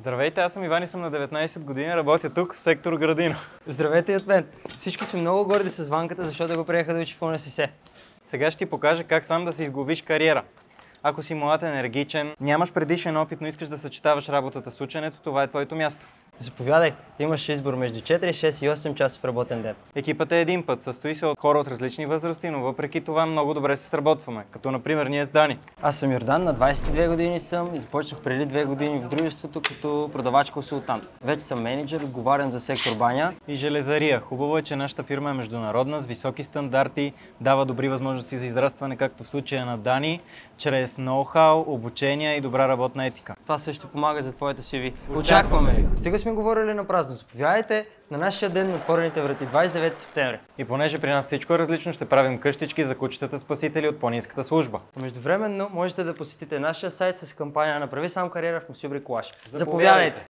Здравейте, аз съм Иван и съм на 19 години, работя тук в сектор Градина. Здравейте и от мен! Всички сме много горди с Ванката, защото го приеха да учи в УНСС. Сега ще ти покажа как сам да си изглобиш кариера. Ако си млад, енергичен, нямаш предишен опит, но искаш да съчетаваш работата с ученето, това е твоето място. Заповядай, имаш избор между 4, 6 и 8 часов работен ден. Екипът е един път, състои се от хора от различни възрасти, но въпреки това много добре се сработваме, като например ние с Дани. Аз съм Йордан, на 22 години съм и започнах преди 2 години в дружеството като продавач-консултант. Вече съм мениджър, отговарям за сектор баня И железария. Хубаво е, че нашата фирма е международна, с високи стандарти, дава добри възможности за израстване, както в случая на Дани, чрез ноу-хау, обучение и добра работна етика. Това също помага за твоето CV. Очакваме ви! Стига сме говорили на празно. Заповядайте на нашия ден на отворените врати, 29 септември. И понеже при нас всичко е различно, ще правим къщички за кучетата спасители от планинската служба. Междувременно можете да посетите нашия сайт с кампания "Направи сам кариера в Мусю Бриколаж". Заповядайте!